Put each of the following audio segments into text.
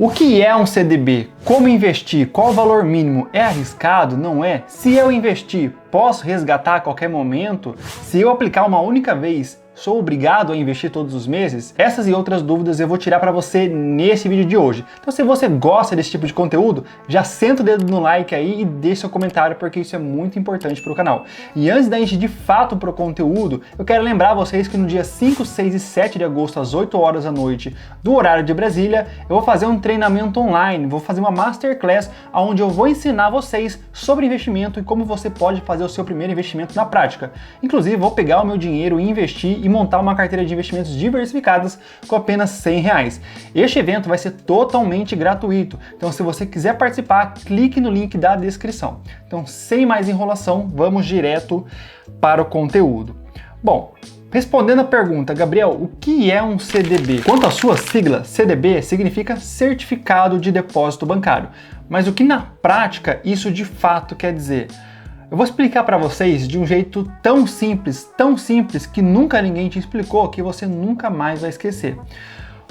O que é um CDB? Como investir? Qual o valor mínimo? É arriscado? Não é? Se eu investir, posso resgatar a qualquer momento? Se eu aplicar uma única vez, sou obrigado a investir todos os meses? Essas e outras dúvidas eu vou tirar para você nesse vídeo de hoje. Então se você gosta desse tipo de conteúdo, já senta o dedo no like aí e deixa seu comentário, porque isso é muito importante para o canal. E antes da gente de fato pro conteúdo, eu quero lembrar vocês que no dia 5, 6 e 7 de agosto, às 8 horas da noite, do horário de Brasília, eu vou fazer um treinamento online, vou fazer uma masterclass onde eu vou ensinar vocês sobre investimento e como você pode fazer o seu primeiro investimento na prática. Inclusive, vou pegar o meu dinheiro e investir e montar uma carteira de investimentos diversificadas com apenas R$100. Este evento vai ser totalmente gratuito, então se você quiser participar, clique no link da descrição. Então, sem mais enrolação, vamos direto para o conteúdo. Bom, respondendo a pergunta, Gabriel, o que é um CDB? Quanto à sua sigla, CDB significa Certificado de Depósito Bancário. Mas o que na prática isso de fato quer dizer? Eu vou explicar para vocês de um jeito tão simples que nunca ninguém te explicou, que você nunca mais vai esquecer.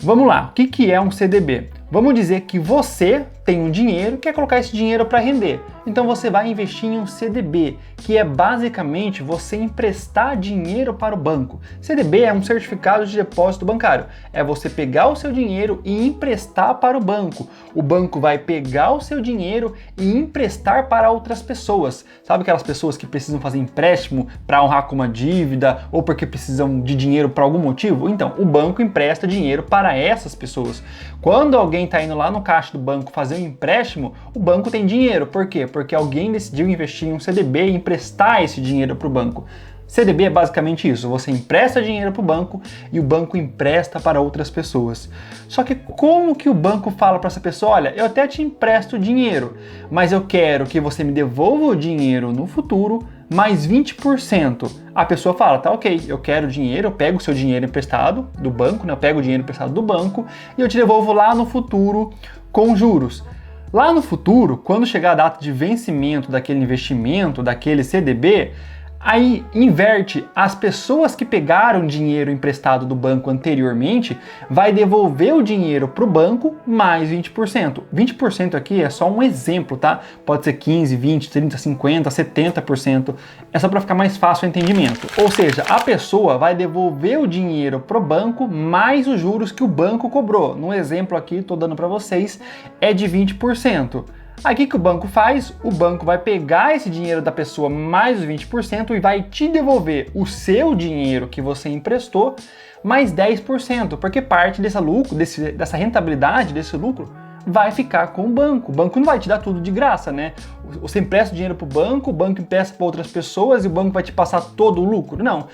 Vamos lá, o que é um CDB? Vamos dizer que você tem um dinheiro e quer colocar esse dinheiro para render. Então você vai investir em um CDB, que é basicamente você emprestar dinheiro para o banco. CDB é um certificado de depósito bancário. É você pegar o seu dinheiro e emprestar para o banco. O banco vai pegar o seu dinheiro e emprestar para outras pessoas. Sabe aquelas pessoas que precisam fazer empréstimo para honrar com uma dívida ou porque precisam de dinheiro por algum motivo? Então, o banco empresta dinheiro para essas pessoas. Quando alguém está indo lá no caixa do banco fazer um empréstimo, o banco tem dinheiro. Por quê? Porque alguém decidiu investir em um CDB e emprestar esse dinheiro para o banco. CDB é basicamente isso, você empresta dinheiro para o banco e o banco empresta para outras pessoas. Só que como que o banco fala para essa pessoa, olha, eu até te empresto dinheiro, mas eu quero que você me devolva o dinheiro no futuro mais 20%. A pessoa fala, tá ok, eu quero dinheiro, eu pego o seu dinheiro emprestado do banco, né? Eu pego o dinheiro emprestado do banco e eu te devolvo lá no futuro com juros. Lá no futuro, quando chegar a data de vencimento daquele investimento, daquele CDB, aí inverte, as pessoas que pegaram dinheiro emprestado do banco anteriormente vai devolver o dinheiro para o banco mais 20%. 20% aqui é só um exemplo, tá? Pode ser 15, 20, 30, 50, 70%. É só para ficar mais fácil o entendimento. Ou seja, a pessoa vai devolver o dinheiro para o banco mais os juros que o banco cobrou. No exemplo aqui, estou dando para vocês, é de 20%. Aí o que o banco faz? O banco vai pegar esse dinheiro da pessoa mais os 20% e vai te devolver o seu dinheiro que você emprestou mais 10%, porque parte desse lucro, dessa rentabilidade, desse lucro, vai ficar com o banco. O banco não vai te dar tudo de graça, né? Você empresta dinheiro para o banco empresta para outras pessoas e o banco vai te passar todo o lucro. Não.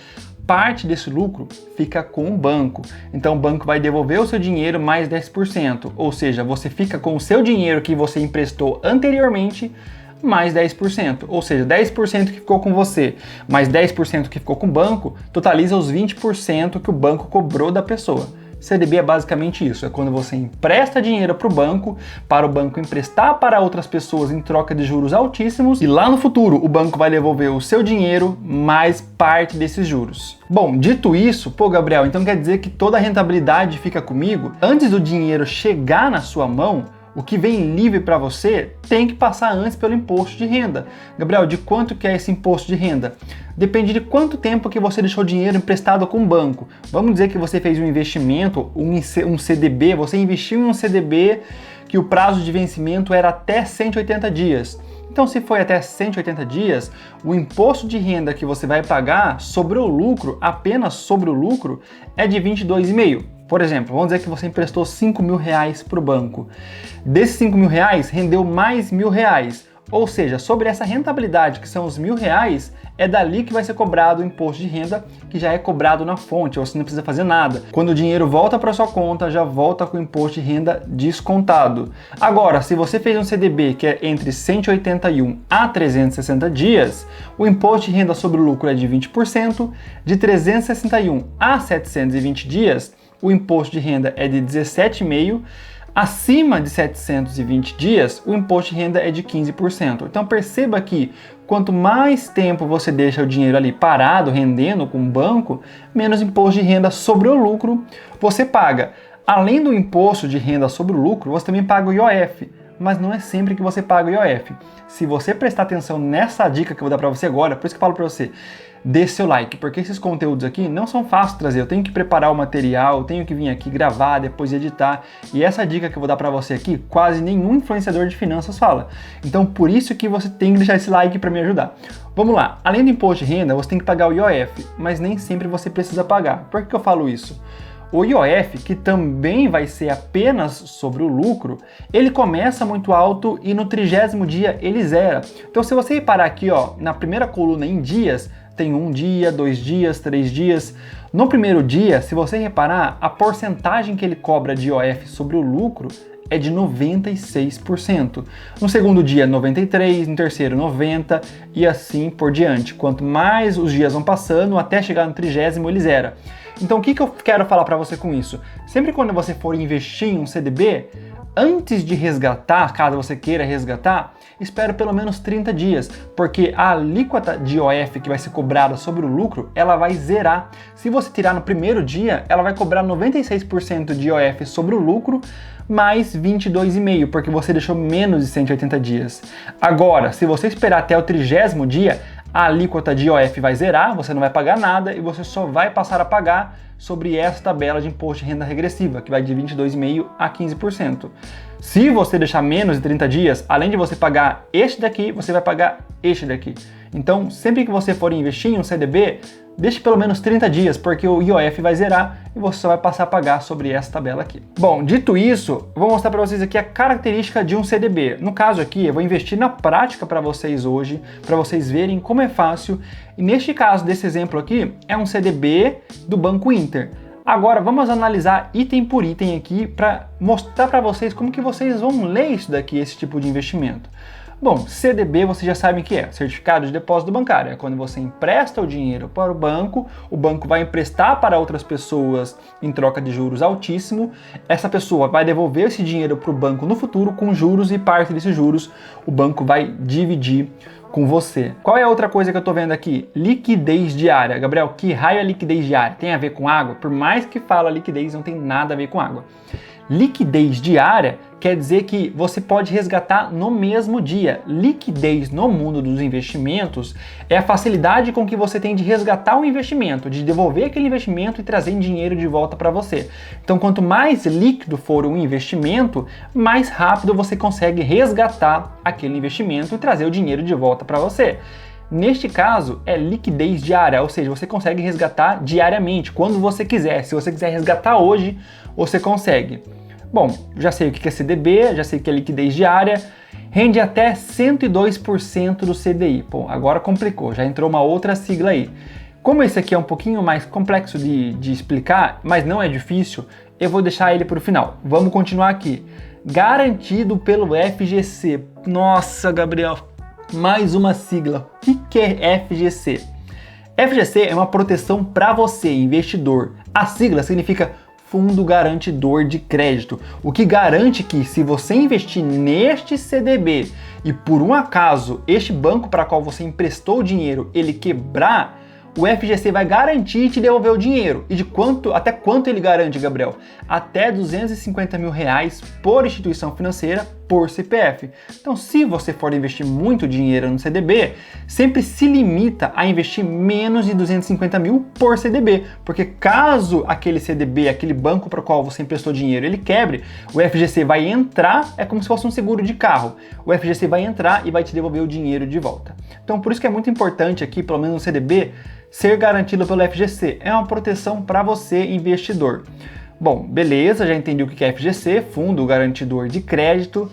Parte desse lucro fica com o banco. Então o banco vai devolver o seu dinheiro mais 10%. Ou seja, você fica com o seu dinheiro que você emprestou anteriormente mais 10%. Ou seja, 10% que ficou com você mais 10% que ficou com o banco totaliza os 20% que o banco cobrou da pessoa. CDB é basicamente isso, é quando você empresta dinheiro para o banco emprestar para outras pessoas em troca de juros altíssimos e lá no futuro o banco vai devolver o seu dinheiro mais parte desses juros. Bom, dito isso, pô Gabriel, então quer dizer que toda a rentabilidade fica comigo? Antes do dinheiro chegar na sua mão, o que vem livre para você tem que passar antes pelo imposto de renda. Gabriel, de quanto que é esse imposto de renda? Depende de quanto tempo que você deixou dinheiro emprestado com o banco. Vamos dizer que você fez um investimento, um CDB, você investiu em um CDB que o prazo de vencimento era até 180 dias. Então, se foi até 180 dias, o imposto de renda que você vai pagar sobre o lucro, apenas sobre o lucro, é de 22,5%. Por exemplo, vamos dizer que você emprestou R$5.000 para o banco. Desses R$5.000, rendeu mais R$1.000. Ou seja, sobre essa rentabilidade, que são os R$1.000, é dali que vai ser cobrado o imposto de renda, que já é cobrado na fonte, você não precisa fazer nada. Quando o dinheiro volta para sua conta, já volta com o imposto de renda descontado. Agora, se você fez um CDB que é entre 181 a 360 dias, o imposto de renda sobre o lucro é de 20%, de 361 a 720 dias, o imposto de renda é de 17,5%, acima de 720 dias, o imposto de renda é de 15%. Então perceba que quanto mais tempo você deixa o dinheiro ali parado, rendendo com o banco, menos imposto de renda sobre o lucro você paga. Além do imposto de renda sobre o lucro, você também paga o IOF, mas não é sempre que você paga o IOF. Se você prestar atenção nessa dica que eu vou dar para você agora, por isso que eu falo para você, dê seu like, porque esses conteúdos aqui não são fáceis de trazer. Eu tenho que preparar o material, eu tenho que vir aqui gravar, depois editar. E essa dica que eu vou dar para você aqui, quase nenhum influenciador de finanças fala. Então, por isso que você tem que deixar esse like para me ajudar. Vamos lá, além do imposto de renda, você tem que pagar o IOF, mas nem sempre você precisa pagar. Por que eu falo isso? O IOF, que também vai ser apenas sobre o lucro, ele começa muito alto e no 30º dia ele zera. Então, se você reparar aqui, ó, na primeira coluna em dias, tem 1 dia, 2 dias, 3 dias. No primeiro dia, se você reparar, a porcentagem que ele cobra de IOF sobre o lucro é de 96%. No segundo dia, 93%, no terceiro, 90% e assim por diante. Quanto mais os dias vão passando, até chegar no 30º, ele zera. Então, o que eu quero falar para você com isso? Sempre quando você for investir em um CDB, antes de resgatar, caso você queira resgatar, espere pelo menos 30 dias, porque a alíquota de IOF que vai ser cobrada sobre o lucro, ela vai zerar. Se você tirar no primeiro dia, ela vai cobrar 96% de IOF sobre o lucro, mais 22,5%, porque você deixou menos de 180 dias. Agora, se você esperar até o 30º dia, a alíquota de IOF vai zerar, você não vai pagar nada e você só vai passar a pagar sobre essa tabela de imposto de renda regressiva, que vai de 22,5% a 15%. Se você deixar menos de 30 dias, além de você pagar este daqui, você vai pagar este daqui. Então, sempre que você for investir em um CDB, deixe pelo menos 30 dias, porque o IOF vai zerar e você só vai passar a pagar sobre essa tabela aqui. Bom, dito isso, vou mostrar para vocês aqui a característica de um CDB. No caso aqui, eu vou investir na prática para vocês hoje, para vocês verem como é fácil. E neste caso desse exemplo aqui, é um CDB do Banco Inter. Agora, vamos analisar item por item aqui para mostrar para vocês como que vocês vão ler isso daqui, esse tipo de investimento. Bom, CDB vocês já sabem o que é, Certificado de Depósito Bancário. É quando você empresta o dinheiro para o banco vai emprestar para outras pessoas em troca de juros altíssimo, essa pessoa vai devolver esse dinheiro para o banco no futuro com juros e parte desses juros o banco vai dividir com você. Qual é a outra coisa que eu tô vendo aqui? Liquidez diária. Gabriel, que raio é liquidez diária? Tem a ver com água? Por mais que fala liquidez, não tem nada a ver com água. Liquidez diária quer dizer que você pode resgatar no mesmo dia. Liquidez no mundo dos investimentos é a facilidade com que você tem de resgatar o investimento, de devolver aquele investimento e trazer dinheiro de volta para você. Então, quanto mais líquido for o investimento, mais rápido você consegue resgatar aquele investimento e trazer o dinheiro de volta para você. Neste caso, é liquidez diária, ou seja, você consegue resgatar diariamente, quando você quiser. Se você quiser resgatar hoje, você consegue. Bom, já sei o que é CDB, já sei o que é liquidez diária, rende até 102% do CDI. Pô, agora complicou, já entrou uma outra sigla aí. Como esse aqui é um pouquinho mais complexo de explicar, mas não é difícil, eu vou deixar ele para o final. Vamos continuar aqui. Garantido pelo FGC. Nossa, Gabriel, mais uma sigla. O que é FGC? FGC é uma proteção para você, investidor. A sigla significa Fundo Garantidor de Crédito, o que garante que se você investir neste CDB e por um acaso este banco para qual você emprestou o dinheiro ele quebrar, o FGC vai garantir te devolver o dinheiro. E de até quanto ele garante, Gabriel? Até R$250 mil por instituição financeira por CPF. Então, se você for investir muito dinheiro no CDB, sempre se limita a investir menos de 250 mil por CDB, porque caso aquele CDB, aquele banco para o qual você emprestou dinheiro, ele quebre, o FGC vai entrar, é como se fosse um seguro de carro. O FGC vai entrar e vai te devolver o dinheiro de volta. Então, por isso que é muito importante aqui, pelo menos no CDB, ser garantido pelo FGC. É uma proteção para você, investidor. Bom, beleza, já entendi o que é FGC, Fundo Garantidor de Crédito,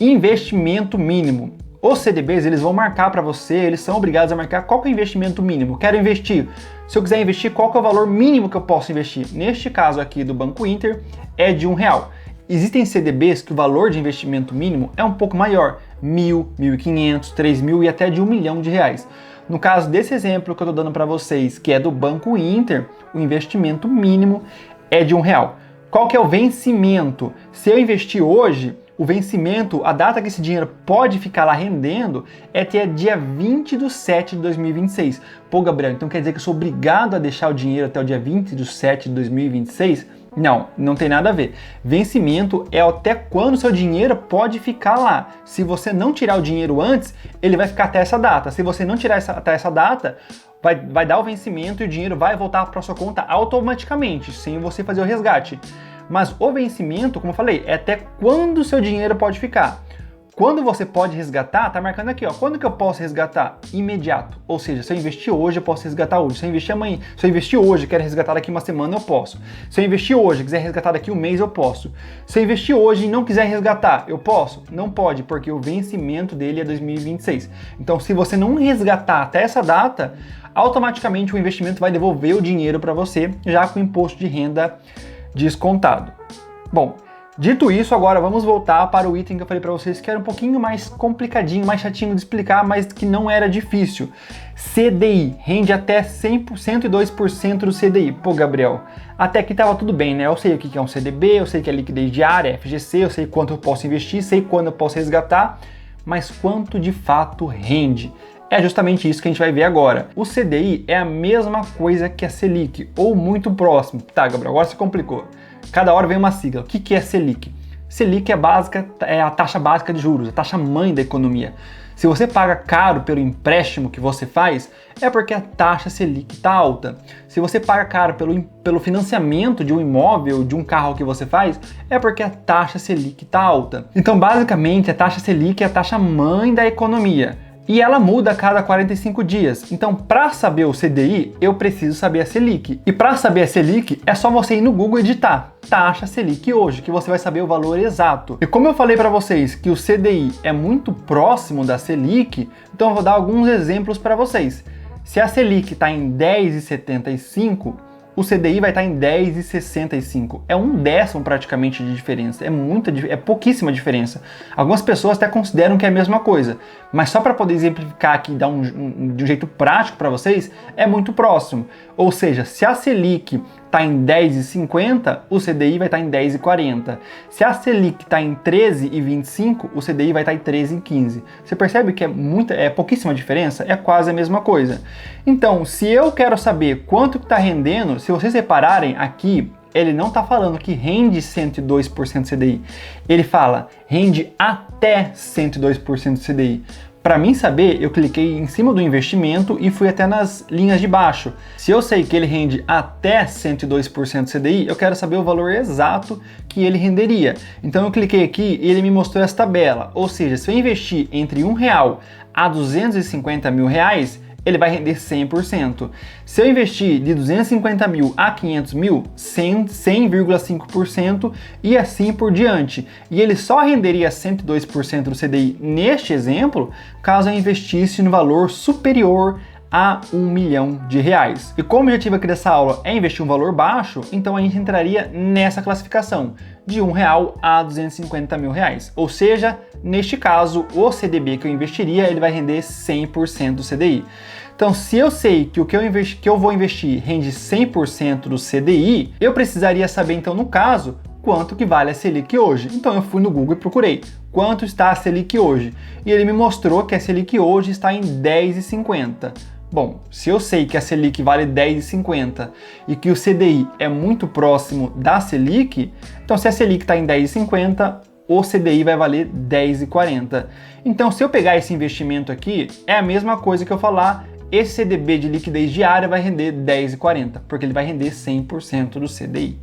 investimento mínimo. Os CDBs, eles vão marcar para você, eles são obrigados a marcar qual que é o investimento mínimo. Quero investir. Se eu quiser investir, qual que é o valor mínimo que eu posso investir? Neste caso aqui do Banco Inter, é de R$1. Existem CDBs que o valor de investimento mínimo é um pouco maior, R$1.000, R$1.500, R$3.000 e até de R$1 milhão. No caso desse exemplo que eu estou dando para vocês, que é do Banco Inter, o investimento mínimo é de R$1. Qual que é o vencimento? Se eu investir hoje, o vencimento, a data que esse dinheiro pode ficar lá rendendo é até dia 20/7/2026. Pô, Gabriel, então quer dizer que eu sou obrigado a deixar o dinheiro até o dia 20/7/2026? Não, não tem nada a ver. Vencimento é até quando seu dinheiro pode ficar lá. Se você não tirar o dinheiro antes, ele vai ficar até essa data. Se você não tirar até essa data, vai dar o vencimento e o dinheiro vai voltar para sua conta automaticamente, sem você fazer o resgate. Mas o vencimento, como eu falei, é até quando o seu dinheiro pode ficar. Quando você pode resgatar, tá marcando aqui, ó. Quando que eu posso resgatar? Imediato. Ou seja, se eu investir hoje, eu posso resgatar hoje. Se eu investir amanhã, se eu investir hoje, quero resgatar daqui uma semana, eu posso. Se eu investir hoje, quiser resgatar daqui um mês, eu posso. Se eu investir hoje e não quiser resgatar, eu posso? Não pode, porque o vencimento dele é 2026. Então, se você não resgatar até essa data, automaticamente o investimento vai devolver o dinheiro para você, já com o imposto de renda descontado. Bom, dito isso, agora vamos voltar para o item que eu falei para vocês que era um pouquinho mais complicadinho, mais chatinho de explicar, mas que não era difícil. CDI, rende até 102% do CDI. Pô, Gabriel, até aqui tava tudo bem, né? Eu sei o que é um CDB, eu sei que é liquidez diária, FGC, eu sei quanto eu posso investir, sei quando eu posso resgatar, mas quanto de fato rende? É justamente isso que a gente vai ver agora. O CDI é a mesma coisa que a Selic, ou muito próximo. Tá, Gabriel, agora se complicou. Cada hora vem uma sigla. O que é Selic? Selic é a taxa básica de juros, a taxa mãe da economia. Se você paga caro pelo empréstimo que você faz, é porque a taxa Selic está alta. Se você paga caro pelo financiamento de um imóvel, de um carro que você faz, é porque a taxa Selic está alta. Então, basicamente, a taxa Selic é a taxa mãe da economia. E ela muda a cada 45 dias. Então, para saber o CDI, eu preciso saber a Selic. E para saber a Selic, é só você ir no Google e digitar taxa Selic hoje, que você vai saber o valor exato. E como eu falei para vocês que o CDI é muito próximo da Selic, então eu vou dar alguns exemplos para vocês. Se a Selic está em 10,75, o CDI vai estar em 10,65. É 1/10 praticamente de diferença. É pouquíssima diferença. Algumas pessoas até consideram que é a mesma coisa. Mas só para poder exemplificar aqui, dar de um jeito prático para vocês, é muito próximo. Ou seja, se a Selic está em 10,50, o CDI vai estar em 10,40. Se a Selic está em 13,25, o CDI vai estar em 13,15. Você percebe que é pouquíssima diferença? É quase a mesma coisa. Então, se eu quero saber quanto está rendendo, se vocês repararem aqui, ele não está falando que rende 102% CDI. Ele fala rende até 102% CDI. Para mim saber, eu cliquei em cima do investimento e fui até nas linhas de baixo. Se eu sei que ele rende até 102% CDI, eu quero saber o valor exato que ele renderia. Então eu cliquei aqui e ele me mostrou essa tabela. Ou seja, se eu investir entre R$1 a 250 mil reais, ele vai render 100%. Se eu investir de 250 mil a 500 mil, 100,5% e assim por diante. E ele só renderia 102% do CDI neste exemplo, caso eu investisse no valor superior a R$1 milhão. E como o objetivo aqui dessa aula é investir um valor baixo, então a gente entraria nessa classificação, de R$1 a 250 mil reais. Ou seja, neste caso, o CDB que eu investiria, ele vai render 100% do CDI. Então, se eu sei que o que eu vou investir rende 100% do CDI, eu precisaria saber, então, no caso, quanto que vale a Selic hoje. Então, eu fui no Google e procurei quanto está a Selic hoje. E ele me mostrou que a Selic hoje está em 10,50. Bom, se eu sei que a Selic vale 10,50 e que o CDI é muito próximo da Selic, então se a Selic está em 10,50, o CDI vai valer 10,40. Então, se eu pegar esse investimento aqui, é a mesma coisa que eu falar, esse CDB de liquidez diária vai render 10,40, porque ele vai render 100% do CDI.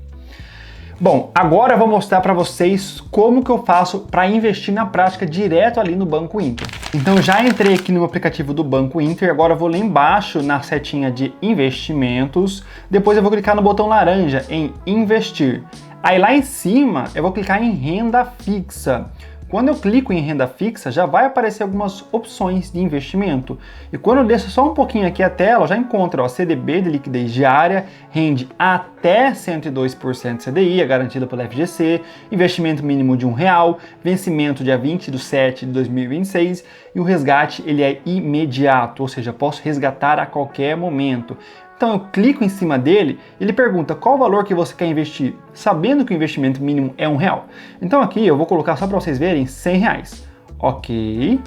Bom, agora eu vou mostrar para vocês como que eu faço para investir na prática direto ali no Banco Inter. Então já entrei aqui no aplicativo do Banco Inter, agora eu vou lá embaixo na setinha de investimentos, depois eu vou clicar no botão laranja em investir. Aí lá em cima eu vou clicar em renda fixa. Quando eu clico em renda fixa, já vai aparecer algumas opções de investimento. E quando eu desço só um pouquinho aqui a tela, eu já encontro CDB de liquidez diária, rende até 102% CDI, é garantido pela FGC, investimento mínimo de R$1, vencimento dia 20/7 de 2026 e o resgate ele é imediato, ou seja, posso resgatar a qualquer momento. Então eu clico em cima dele, ele pergunta qual o valor que você quer investir, sabendo que o investimento mínimo é R$1. Então aqui eu vou colocar só para vocês verem R$100. Ok,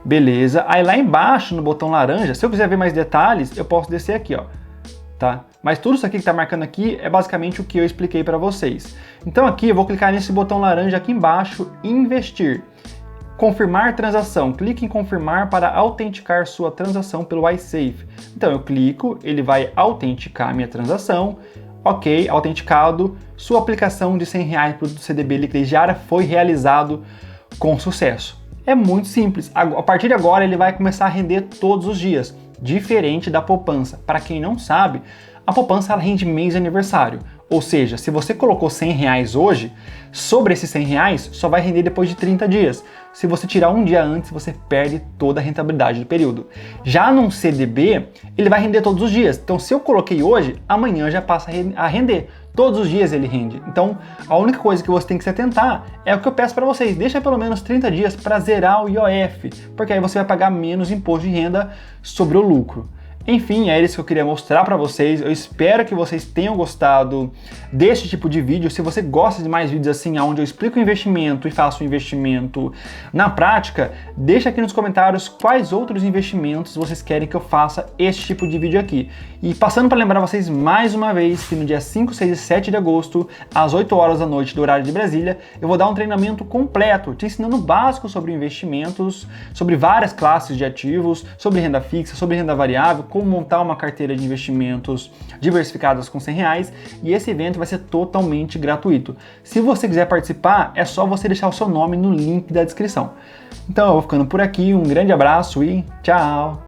beleza. Aí lá embaixo no botão laranja, se eu quiser ver mais detalhes, eu posso descer aqui, ó. tá? Mas tudo isso aqui que está marcando aqui é basicamente o que eu expliquei para vocês. Então aqui eu vou clicar nesse botão laranja aqui embaixo, investir. Confirmar transação. Clique em confirmar para autenticar sua transação pelo iSafe. Então eu clico, ele vai autenticar a minha transação. Ok, autenticado. Sua aplicação de R$100 para o CDB Liquidez Diária foi realizado com sucesso. É muito simples. A partir de agora ele vai começar a render todos os dias, diferente da poupança. Para quem não sabe, a poupança ela rende mês de aniversário. Ou seja, se você colocou R$100 hoje, sobre esses R$100 só vai render depois de 30 dias. Se você tirar um dia antes, você perde toda a rentabilidade do período. Já num CDB, ele vai render todos os dias. Então, se eu coloquei hoje, amanhã já passa a render. Todos os dias ele rende. Então, a única coisa que você tem que se atentar é o que eu peço para vocês. Deixa pelo menos 30 dias para zerar o IOF, porque aí você vai pagar menos imposto de renda sobre o lucro. Enfim, é isso que eu queria mostrar para vocês. Eu espero que vocês tenham gostado desse tipo de vídeo. Se você gosta de mais vídeos assim, onde eu explico o investimento e faço o investimento na prática, deixa aqui nos comentários quais outros investimentos vocês querem que eu faça esse tipo de vídeo aqui. E passando para lembrar vocês mais uma vez que no dia 5, 6 e 7 de agosto, às 8 horas da noite do horário de Brasília, eu vou dar um treinamento completo, te ensinando o básico sobre investimentos, sobre várias classes de ativos, sobre renda fixa, sobre renda variável, como montar uma carteira de investimentos diversificadas com R$100, e esse evento vai ser totalmente gratuito. Se você quiser participar, é só você deixar o seu nome no link da descrição. Então eu vou ficando por aqui, um grande abraço e tchau!